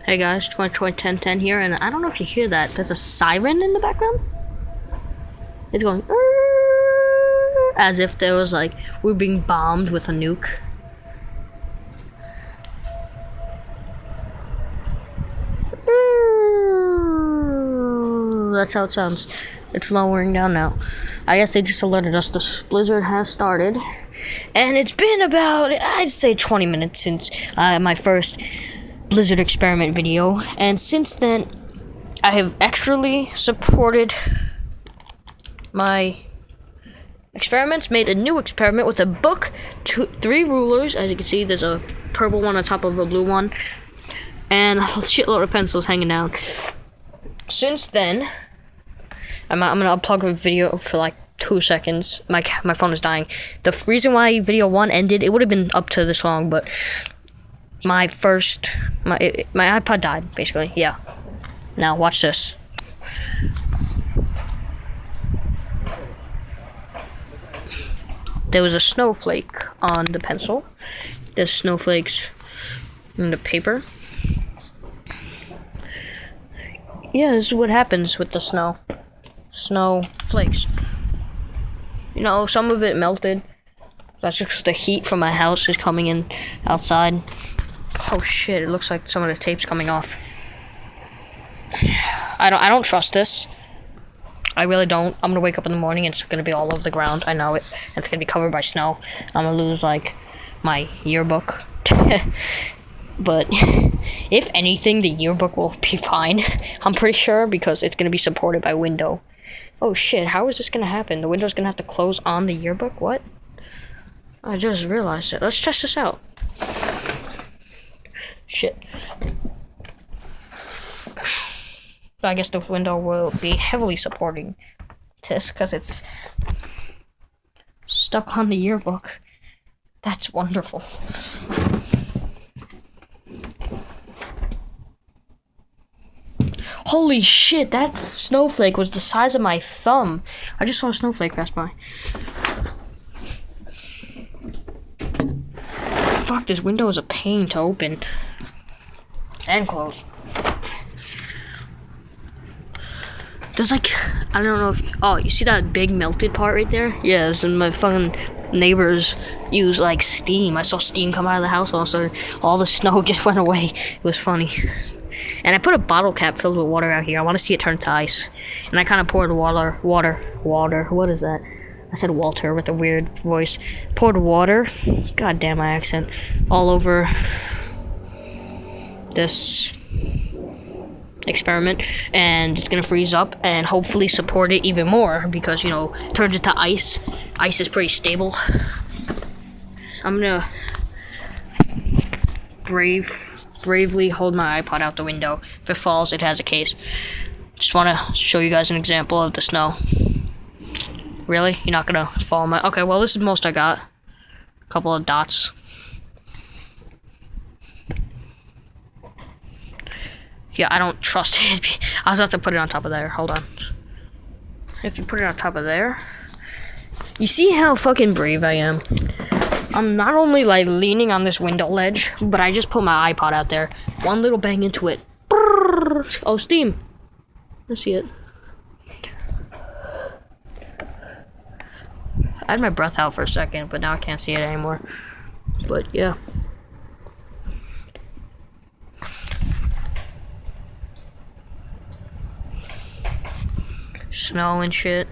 Hey guys, 2010 here, and I don't know if you hear that. There's a siren in the background. It's going as if there was like we're being bombed with a nuke. That's how it sounds. It's lowering down now. I guess they just alerted us this blizzard has started, and it's been about, I'd say, 20 minutes since my first blizzard experiment video, and since then I have extrally supported my experiments, made a new experiment with a book, 3 rulers. As you can see, there's a purple one on top of a blue one, and a shitload of pencils hanging down. Since then, I'm gonna upload a video for like 2 seconds. My phone is dying. The reason why video 1 ended, it would have been up to this long, but my iPod died, basically. Yeah. Now watch this. There was a snowflake on the pencil. There's snowflakes in the paper. Yeah, this is what happens with the snow. Snowflakes. You know, some of it melted. That's just the heat from my house is coming in outside. Oh shit, it looks like some of the tape's coming off. I don't trust this. I really don't. I'm gonna wake up in the morning and it's gonna be all over the ground. I know it. It's gonna be covered by snow. I'm gonna lose like my yearbook. But if anything, the yearbook will be fine. I'm pretty sure, because it's gonna be supported by window. Oh shit, how is this gonna happen? The window's gonna have to close on the yearbook? What? I just realized it. Let's test this out. Shit. I guess the window will be heavily supporting this because it's stuck on the yearbook. That's wonderful. Holy shit, that snowflake was the size of my thumb. I just saw a snowflake pass by. Fuck, this window is a pain to open and close. There's like, I don't know if, you see that big melted part right there? Yes, and my fucking neighbors use like steam. I saw steam come out of the house, all of a sudden all the snow just went away. It was funny. And I put a bottle cap filled with water out here. I want to see it turn to ice. And I kind of poured water. What is that? I said Walter with a weird voice. Poured water. God damn my accent. All over this experiment. And it's going to freeze up and hopefully support it even more. Because, you know, it turns into ice. Ice is pretty stable. I'm going to bravely hold my iPod out the window. If it falls, it has a case. Just want to show you guys an example of the snow. Really? You're not gonna fall my... Okay, well, this is most I got. A couple of dots. Yeah, I don't trust it. I was about to put it on top of there. Hold on. If you put it on top of there... You see how fucking brave I am? I'm not only like leaning on this window ledge, but I just put my iPod out there. One little bang into it. Oh, steam. I see it. I had my breath out for a second, but now I can't see it anymore. But yeah. Snow and shit.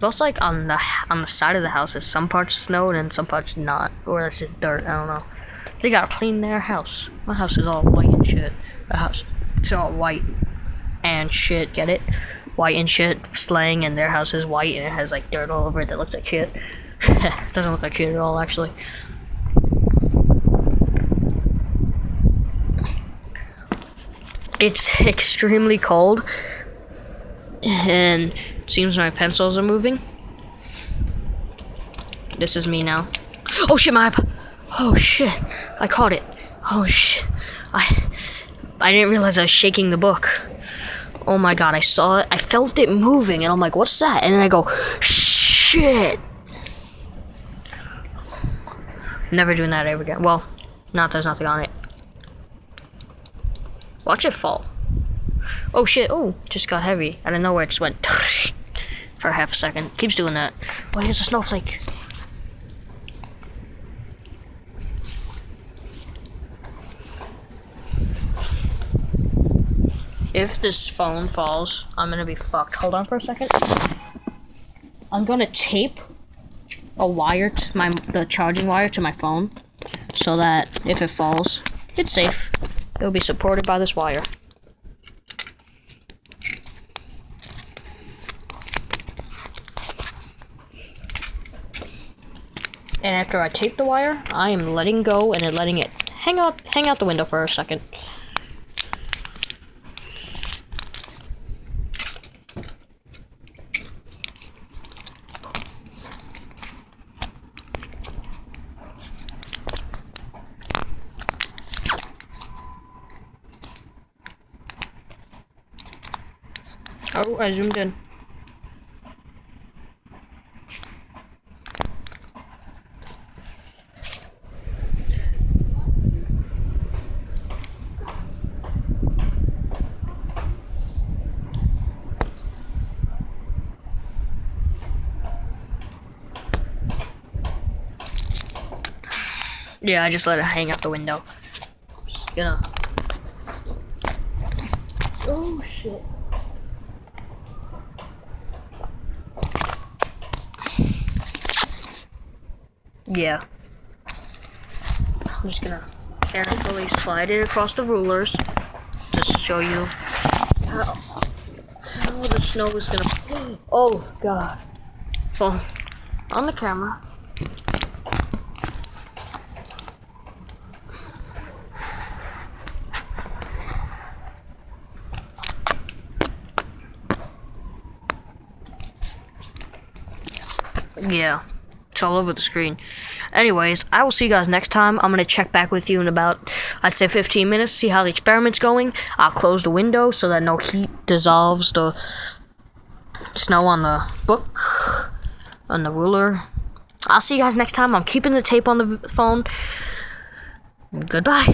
Looks like on the side of the house, it's some parts snowed and some parts not, or that's just dirt. I don't know. They gotta clean their house. My house is all white and shit. The house, it's all white and shit. Get it? White and shit, slang, and their house is white and it has like dirt all over it that looks like shit. Doesn't look like shit at all, actually. It's extremely cold, and it seems my pencils are moving. This is me now. Oh shit, my iPod. Oh shit, I caught it. Oh shit, I didn't realize I was shaking the book. Oh my god, I saw it. I felt it moving, and I'm like, what's that? And then I go, shit. Never doing that ever again. Well, there's nothing on it. Watch it fall. Oh shit, oh, just got heavy. I don't know where it just went for half a second. Keeps doing that. Oh, here's a snowflake. If this phone falls, I'm gonna be fucked. Hold on for a second. I'm gonna tape a wire to the charging wire to my phone so that if it falls, it's safe. It'll be supported by this wire. And after I tape the wire, I am letting go and then letting it hang out the window for a second. Oh, I zoomed in. Yeah, I just let it hang out the window. Just gonna. Oh shit. Yeah. I'm just gonna carefully slide it across the rulers just to show you how the snow is gonna. Oh god. Fall on the camera. Yeah, it's all over the screen. Anyways, I will see you guys next time. I'm gonna check back with you in about, I'd say 15 minutes, see how the experiment's going. I'll close the window so that no heat dissolves the snow on the book, on the ruler. I'll see you guys next time. I'm keeping the tape on the phone. Goodbye.